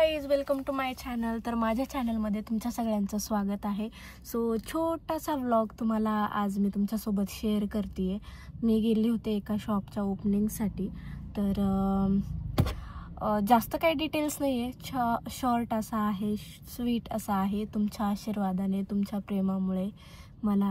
Guys, welcome to my channel. तर माझ्या चॅनलमध्ये तुमच्या सगळ्यांचं स्वागत आहे. सो छोटासा व्लॉग तुम्हाला आज मी तुमच्यासोबत शेअर करते आहे. मी गेले होते एका शॉपच्या ओपनिंगसाठी. तर जास्त काही डिटेल्स नाही आहे, शॉर्ट असा आहे, स्वीट असा आहे. तुमच्या आशीर्वादाने, तुमच्या प्रेमामुळे मला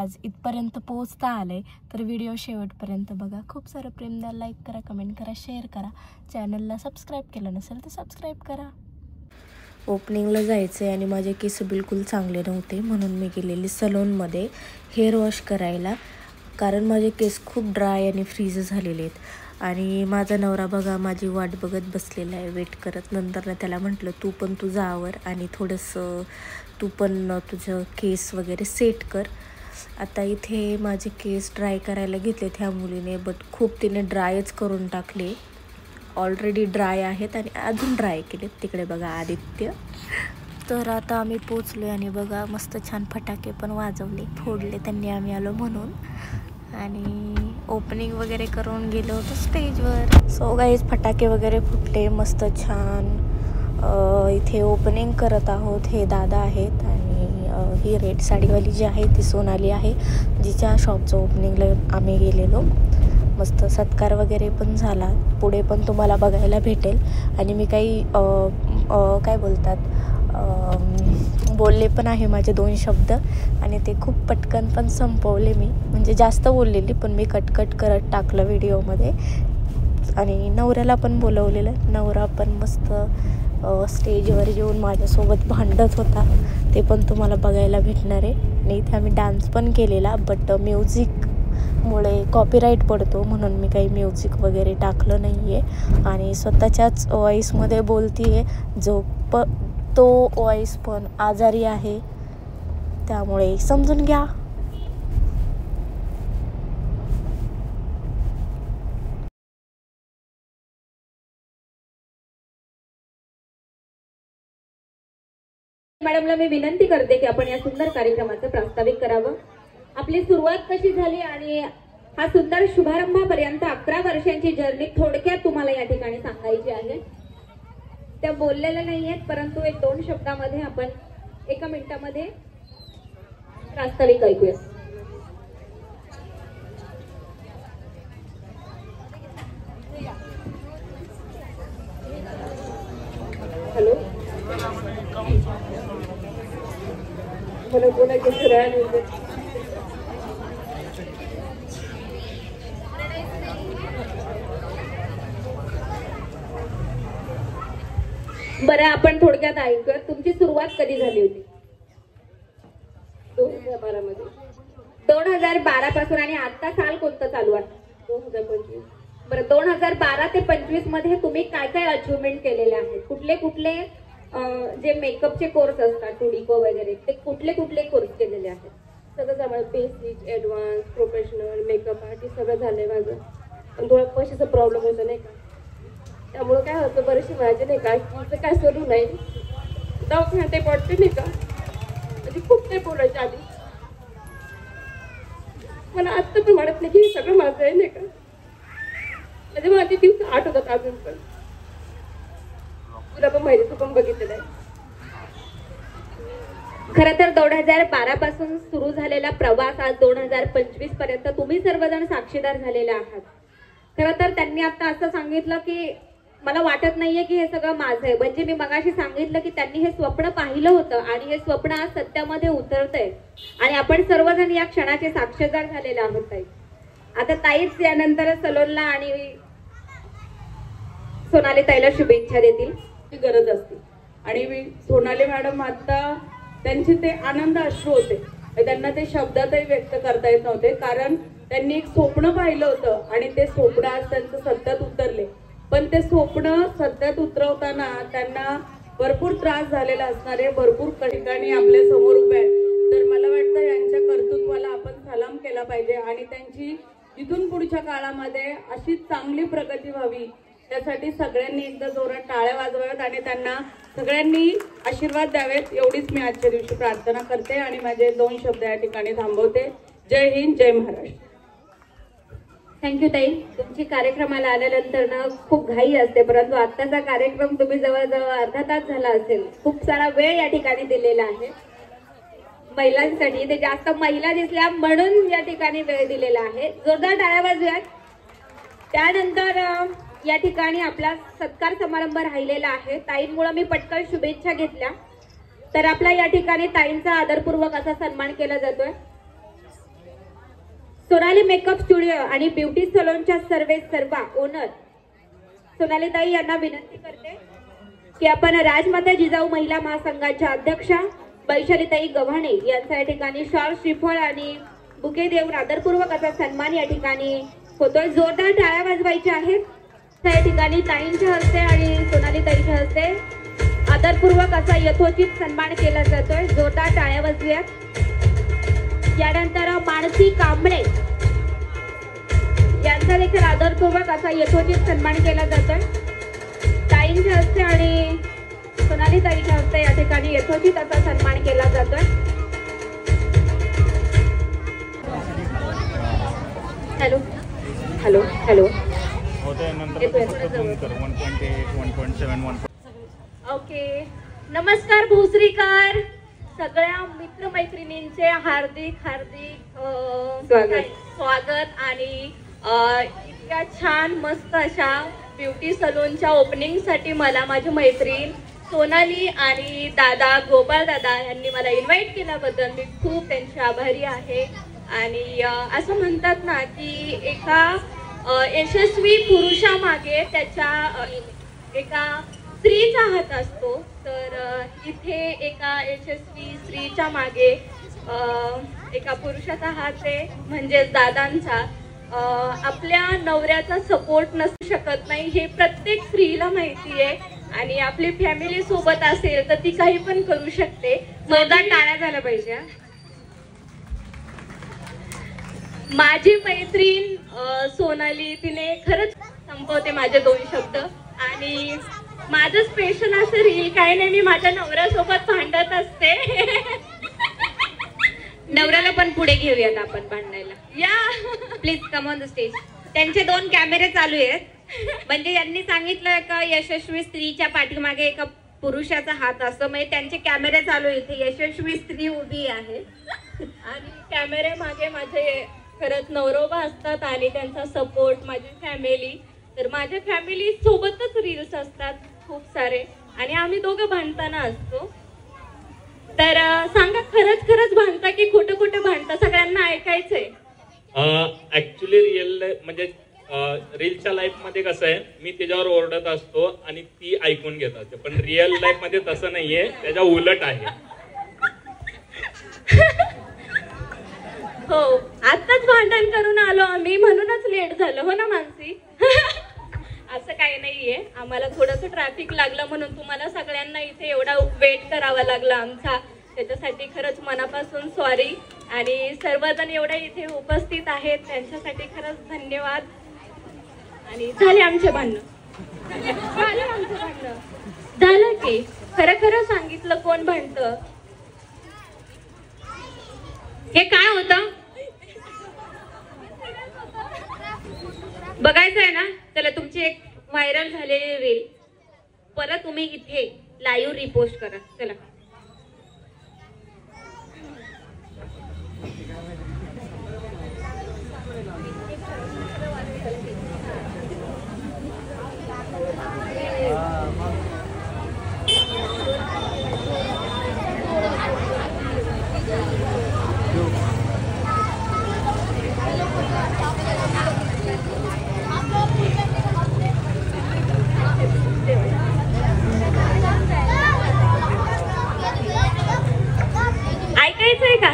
आज इथपर्यंत पोहोचता आले. तर व्हिडिओ शेवटपर्यंत बघा. खूप सारं प्रेम द्या, लाईक करा, कमेंट करा, शेअर करा. चॅनलला सबस्क्राईब केलं नसेल तर सबस्क्राईब करा. ओपनिंगला जायचं आहे आणि माझे केस बिलकुल चांगले नव्हते, म्हणून मी गेलेली सलूनमध्ये हेअर वॉश करायला. कारण माझे केस खूप ड्राय आणि फ्रीज झालेले आहेत. आणि माझा नवरा बघा माझी वाट बघत बसलेला आहे, वेट करत. नंतर त्याला म्हटलं तू जावर आणि थोडंसं तू पण तुझं केस वगैरे सेट कर. आता इथे माझे केस ड्राय करायला घेतलेत ह्या मुलीने, बट खूप तिने ड्रायच करून टाकले. ऑलरेडी ड्राय आहेत आणि अजून ड्राय केलेत. तिकडे बघा आदित्य. तर आता आम्ही पोचलो आणि बघा मस्त छान फटाके पण वाजवले, फोडले त्यांनी, आम्ही आलो म्हणून. आणि ओपनिंग वगैरे करून गेलो होतो स्टेजवर. सो गाईज फटाके वगैरे फुटले मस्त छान. इथे ओपनिंग करत आहोत. हे दादा आहेत आणि ही रेड साडीवाली जी आहे ती सोनाली आहे, जिच्या शॉपचं ओपनिंगला आम्ही गेलेलो. मस्त सत्कार वगैरे पण झाला. पुढे पण तुम्हाला बघायला भेटेल. आणि मी काही काय बोलतात बोलले पण आहे माझे 2 शब्द आणि ते खूप पटकन पण संपवले मी. म्हणजे जास्त बोललेली पण मी कटकट करत टाकलं व्हिडिओमध्ये. आणि नवऱ्याला पण बोलवलेलं. नवरा पण मस्त स्टेजवर येऊन माझ्यासोबत भांडत होता, ते पण तुम्हाला बघायला भेटणार आहे. आणि इथे आम्ही डान्स पण केलेला, बट म्युझिकमुळे कॉपीराईट पडतो म्हणून मी काही म्युझिक वगैरे टाकलं नाही आहे. आणि स्वतःच्याच वॉईसमध्ये बोलती आहे. तो वॉईस पण आजारी आहे, त्यामुळे समजून घ्या. मॅडमला मी विनंती करते की आपण या सुंदर कार्यक्रमाचं प्रास्ताविक करावं. आपली सुरुवात कशी झाली आणि हा सुंदर शुभारंभापर्यंत 11 वर्षांची जर्नी थोडक्यात तुम्हाला या ठिकाणी सांगायची आहे. त्या बोललेल्या नाहीयेत, परंतु 1-2 शब्दामध्ये आपण 1 मिनिटामध्ये प्रास्ताविक ऐकूया. हॅलो, मला बोलायचं बरं, आपण थोडक्यात ऐकूया. तुमची सुरुवात कधी झाली होती? 2012 मध्ये. 2012 पासून. आणि आता साल कोणतं चालू आहे? 2025. बरं, 2012 ते 25 मध्ये तुम्ही काय काय अचिव्हमेंट केलेले आहेत? कुठले कुठले जे मेकअपचे कोर्स असतात, टुडिको वगैरे, ते कुठले कुठले कोर्स केलेले आहेत? सगळं झालं. Basic, advance, professional, makeup artist सगळं झालंय माझं. पण थोडा पैशाचा प्रॉब्लेम होता नाही का, त्यामुळं काय होतं बरेचसे माझे नाही का तिचं काय सलून नाही, दवाखान्यात ते पडते नाही का, म्हणजे खूप काही बोलायचे आधी. मला आत्ता पण म्हणत नाही की हे सगळं माझं आहे नाही का, म्हणजे माझे दिवस आठवतात अजून पण. तुला पण माहिती, तू पण बघितलेलं आहे. खरं तर 2012 पासून सुरू झालेला प्रवास आज 2025 पर्यंत तुम्ही सर्वजण साक्षीदार झालेले आहात. खरं तर त्यांनी आता असं सांगितलं की मला वाटत नाहीये की हे सगळं माझं आहे. म्हणजे मी मगाशी सांगितलं की त्यांनी हे स्वप्न पाहिलं होतं आणि हे स्वप्न आज सत्यामध्ये उतरतंय आणि आपण सर्वजण या क्षणाचे साक्षीदार झालेले आहोत. ताई, आता ताईच यानंतर सलोनला आणि सोनाली ताईला शुभेच्छा देतील. गरज असते. आणि सोनाली मॅडम आता त्यांचे ते आनंद अश्रू होते, त्यांना ते शब्दातही व्यक्त करता येत नव्हते. कारण त्यांनी एक स्वप्न पाहिलं होतं आणि ते स्वप्न आज त्यांचं सत्यात उतरले. पण ते स्वप्न सत्यात उतरवताना त्यांना भरपूर त्रास झालेला असणार आहे. भरपूर ठिकाणी आपल्या समोर उभे आहेत. तर मला वाटतं यांच्या कर्तृत्वाला आपण सलाम केला पाहिजे आणि त्यांची इथून पुढच्या काळामध्ये अशी चांगली प्रगती व्हावी, त्यासाठी सगळ्यांनी एकदा जोरात टाळ्या वाजवाव्यात आणि त्यांना सगळ्यांनी आशीर्वाद द्यावेत, एवढीच मी आजच्या दिवशी प्रार्थना करते आणि माझे 2 शब्द या ठिकाणी थांबवते. जय हिंद, जय महाराष्ट्र. थँक्यू ताई. तुमची कार्यक्रमाला आल्यानंतर ना खूप घाई असते, परंतु आत्ताचा कार्यक्रम तुम्ही जवळजवळ अर्धा तास झाला असेल. खूप सारा वेळ या ठिकाणी दिलेला आहे महिलांसाठी. ते जास्त महिला दिसल्या म्हणून या ठिकाणी वेळ दिलेला आहे. जोरदार टाळ्या वाजवूयात. त्यानंतर या ठिकाणी आपला सत्कार समारंभ राहिलेला आहे. ताईंमुळे मी पटकन शुभेच्छा घेतल्या, तर आपला या ठिकाणी ताईंचा आदरपूर्वक असा सन्मान केला जातोय. सोनाली मेकअप स्टुडिओ आणि ब्युटी सलोनच्या सर्वा ओनर सोनाली ताई यांना विनंती करते की आपण राजमाता जिजाऊ महिला महासंघाच्या अध्यक्षा वैशालीताई गव्हाणे यांचा या ठिकाणी शॉल, श्रीफळ आणि बुके देऊन आदरपूर्वक असा सन्मान या ठिकाणी होतोय. जोरदार टाळ्या वाजवायच्या आहेत. या ठिकाणी ताईंच्या हस्ते आणि सोनाली ताईंच्या हस्ते आदरपूर्वक असा यथोचित सन्मान केला जातोय. जोरदार टाळ्या वाजवूयात. यानंतर मानसी कांबळे यांचा देखील आदरपूर्वक असा यथोचित सन्मान केला जातोय. ताईंच्या हस्ते आणि सोनाली ताईच्या हस्ते या ठिकाणी यथोचित असा सन्मान केला जातोय. Hello hello hello okay. नमस्कार भोसरीकर. सगळ्या मित्रमैत्रिणींचे हार्दिक स्वागत आणि इतक्या छान मस्त अशा ब्युटी सलूनच्या ओपनिंग साठी मला माझी मैत्रीण सोनाली आणि दादा गोपाळ दादा यांनी मला इन्व्हाइट केल्याबद्दल मी खूप त्यांची आभारी आहे. आणि असं म्हणतात ना की एका यशस्वी पुरुषामागे त्याच्या एका स्त्रीचा हात असतो, तर इथे एका यशस्वी स्त्रीच्या मागे एका पुरुषाचा हात आहे, म्हणजेच दादांचा. आपल्या नवऱ्याचा सपोर्ट नसू शकत नाही हे प्रत्येक स्त्रीला माहिती आहे. आणि आपली फॅमिली सोबत असेल तर ती काही पण करू शकते. जोरदार टाळ्या झाल्या पाहिजे. माझी मैत्रीण सोनाली तिने खरंच संपवते माझे 2 शब्द. आणि माझं स्पेशल असं रील काय नाही, मी माझ्या नवऱ्यासोबत भांडत असते. नवऱ्याला पण पुढे घेऊयात आपण भांडायला. या please come on the stage. त्यांचे 2 कॅमेरे चालू आहेत. म्हणजे यांनी सांगितलं का यशस्वी स्त्रीच्या पाठीमागे एका पुरुषाचा हात असतो, म्हणजे त्यांचे कॅमेरे चालू आहे. इथे यशस्वी स्त्री उभी आहे आणि कॅमेरे मागे माझे खरंच नवरोबा असतात आणि त्यांचा सपोर्ट माझी फॅमिली. तर माझ्या फॅमिली सोबतच रील्स असतात खूप सारे आणि आम्ही दोघं भांडताना असतो. तर सांगा, खरंच खरंच भांडता की खोटं खोटं भांडता? सगळ्यांना ऐकायचंय. ऍक्च्युली रिअल म्हणजे रीलच्या लाईफ मध्ये कसं आहे, मी त्याच्यावर ओरडत असतो आणि ती ऐकून घेत असते, पण रिअल लाईफ मध्ये तसं नाहीये, त्याच्या उलट आहे. हो, आताच भांडण करून आलो आम्ही, म्हणूनच लेट झालं. हो ना मानसी? असं काही नाहीये, आम्हाला थोडंसं ट्रॅफिक लागलं म्हणून तुम्हाला सगळ्यांना इथे एवढा वेट करावा लागला आमचा. त्याच्यासाठी खरंच मनापासून सॉरी. आणि सर्वजण एवढे इथे उपस्थित आहेत त्यांच्यासाठी खरंच धन्यवाद. आणि झाले आमचे भांडण, झालं की खरं खरं सांगितलं कोण भांडतं. हे काय होतं बघायचं आहे ना? चला, तुमची एक व्हायरल झालेली रील परत तुम्ही इथे लाईव्ह रिपोस्ट करा. चला. ऐकायचंय का?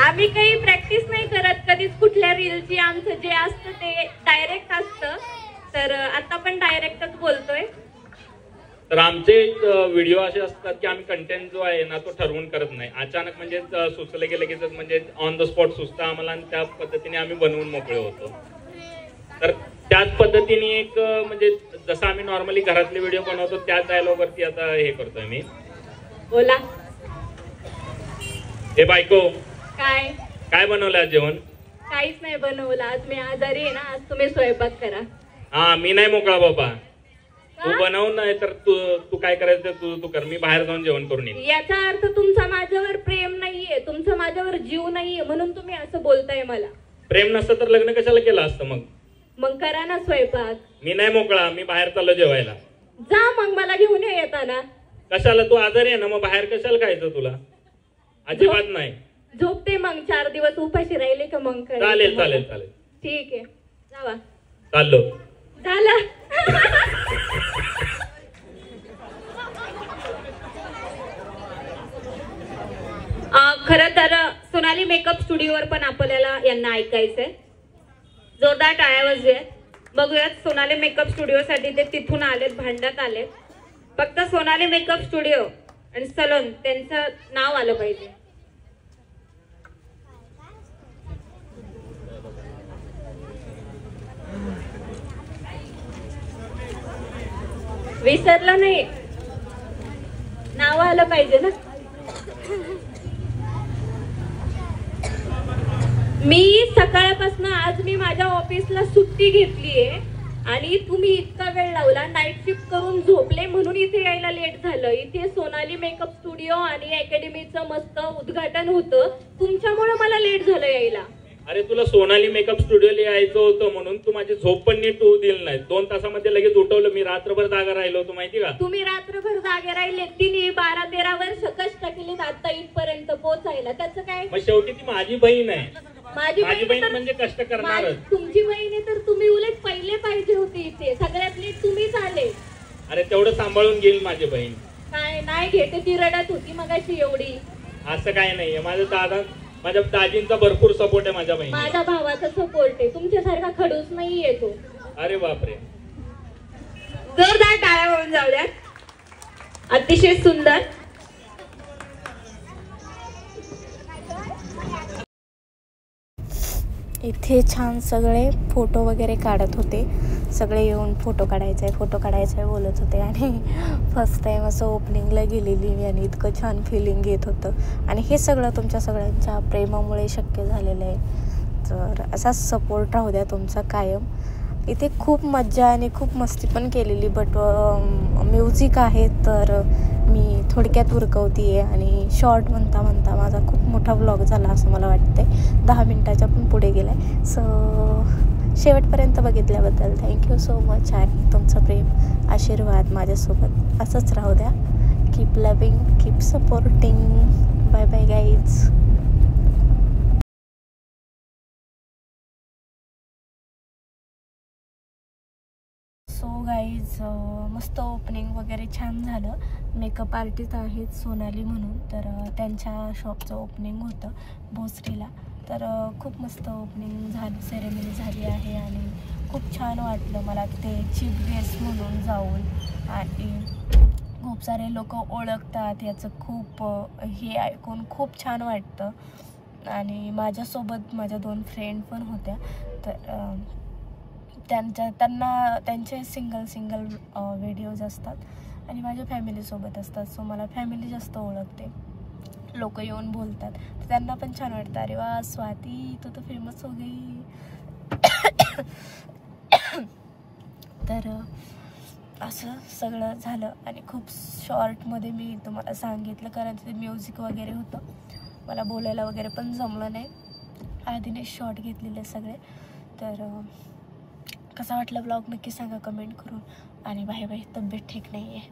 आम्ही काही प्रॅक्टिस नाही करत कधीच कुठल्या रीलची. आमचं जे असतं ते डायरेक्ट असतं, तर आता पण डायरेक्टच बोलतोय. तर आमचे व्हिडिओ असे असतात की आम्ही कंटेंट जो आहे ना तो ठरवून करत नाही. अचानक म्हणजे सुचलं गेलं की म्हणजे ऑन द स्पॉट सुचतं आम्हाला आणि त्या पद्धतीने आम्ही बनवून मोकळे होतो. तर त्याच पद्धतीने एक म्हणजे जसं आम्ही नॉर्मली घरातले व्हिडिओ बनवतो त्याच डायलॉगवरती आता हे करतोय मी. बोला. हे बायको, काय काय बनवलं आज जेवण? काहीच नाही बनवलं आज, मी आजारी आहे ना, आज तुम्ही स्वयंपाक करा. हा मी नाही मोकळा बाबा, तू बनव नाही तर तू काय करायचं तू कर, मी बाहेर जाऊन जेवण करून येईन. याचा अर्थ तुमचा माझ्यावर प्रेम नाहीये, तुमचा माझ्यावर जीव नाहीये, म्हणून तुम्ही असं बोलताय मला. प्रेम नसतं तर लग्न कशाला केलं असतं मग? मग करा ना स्वयंपाक. मी नाही मोकळा, मी बाहेर चाललो जेवायला. जा मग, मला घेऊन ये येताना. कशाला? तू आजारी आहे ना, मग बाहेर कशाला खायचं तुला? अजिबात नाही. झोपते मग, 4 दिवस उपाशी राहिले का मग करायचं. चालेल चालेल चालेल, ठीक आहे, जावा. चाललो. झालं. खरं तर सोनाली मेकअप स्टुडिओवर पण आपल्याला यांना ऐकायचंय. जोरदार टाळ्या वाजूयात. बघूयात सोनाली मेकअप स्टुडिओसाठी ते तिथून आलेत, भांडण्यात आलेत. फक्त सोनाली मेकअप स्टुडिओ आणि सलोन त्यांचं नाव आलं पाहिजे. विसरलं नाही, नाव आलं पाहिजे ना. मी सकाळपासून आज मी माझ्या ऑफिसला सुट्टी घेतलीये आणि तुम्ही इतका वेळ लावला, नाईट शिफ्ट करून झोपले म्हणून इथे यायला लेट झालं. इथे सोनाली मेकअप स्टुडिओ आणि अकॅडमीचं मस्त उद्घाटन होतं, तुमच्यामुळे मला लेट झालं यायला. अरे तुला सोनाली मेकअप स्टुडिओला यायचं होतं म्हणून तू माझी झोप पण नीट होऊ दिली नाही. 2 तासामध्ये लगेच उठवलं. मी रात्रभर जागा राहिलो होतो माहिती का? तुम्ही रात्रभर जागे राहिले. तिने 12-13 वर्ष कष्ट केले आता इथपर्यंत पोहोचायला. त्याचं काय? मग शेवटी ती माझी बहीण आहे. माझी बहीण म्हणजे कष्ट करणारच. तुमची बहीण आहे तर तुम्ही उलट पहिले पाहिजे होते इथे. सगळ्यात लेट तुम्हीच आले. अरे तेवढं सांभाळून घेईल माझी बहीण. काय नाही घेते, ती रडत होती मगाशी एवढी. असं काय नाहीये. माझ्या दाजींचा भरपूर सपोर्ट आहे माझ्या बहिणी. माझ्या भावाचा सपोर्ट आहे. तुमच्यासारखा खडूस नाहीये तो. अरे बापरे. जोरदार टाळ्या होऊन जाऊया. अतिशय सुंदर. इथे छान सगळे फोटो वगैरे काढत होते. सगळे येऊन फोटो काढायचा आहे बोलत होते. आणि फर्स्ट टाईम असं ओपनिंगला गेलेली मी आणि इतकं छान फिलिंग येत होतं. आणि हे सगळं तुमच्या सगळ्यांच्या प्रेमामुळे शक्य झालेलं आहे. तर असाच सपोर्ट राहू द्या तुमचा कायम. इथे खूप मज्जा आणि खूप मस्ती पण केलेली, बट म्युझिक आहे तर मी थोडक्यात उरकवते आहे. आणि शॉर्ट म्हणता म्हणता माझा खूप मोठा व्लॉग झाला असं मला वाटते. 10 मिनटाच्या पण पुढे गेला आहे. सो शेवटपर्यंत बघितल्याबद्दल थँक्यू सो मच. आणि तुमचं प्रेम आशीर्वाद माझ्यासोबत असंच राहू द्या. Keep loving, keep supporting. Bye bye guys. So guys मस्त ओपनिंग वगैरे छान झालं. मेकअप आर्टिस्ट आहेत सोनाली म्हणून, तर त्यांच्या शॉपचं ओपनिंग होतं भोसरीला. तर खूप मस्त ओपनिंग झाली, सेरेमनी झाली आहे आणि खूप छान वाटलं मला तिथे चीफ गेस्ट म्हणून जाऊन. आणि खूप सारे लोक ओळखतात याचं खूप हे ऐकून खूप छान वाटतं. आणि माझ्यासोबत माझ्या 2 फ्रेंड पण होत्या. तर त्यांचे सिंगल व्हिडिओज असतात आणि माझ्या फॅमिलीसोबत असतात. सो मला फॅमिली जास्त ओळखते. लोक येऊन बोलतात तर त्यांना पण छान वाटतं. अरे वा स्वाती, तू तर फेमस हो गई. तर असं सगळं झालं आणि खूप शॉर्टमध्ये मी तुम्हाला सांगितलं, कारण तिथे म्युझिक वगैरे होतं. मला बोलायला वगैरे पण जमलं नाही. आधीने शॉर्ट घेतलेले सगळे. तर कसा वाटला ब्लॉग नक्की सांगा कमेंट करून. आणि बाय बाय. तब्येत ठीक नाही आहे.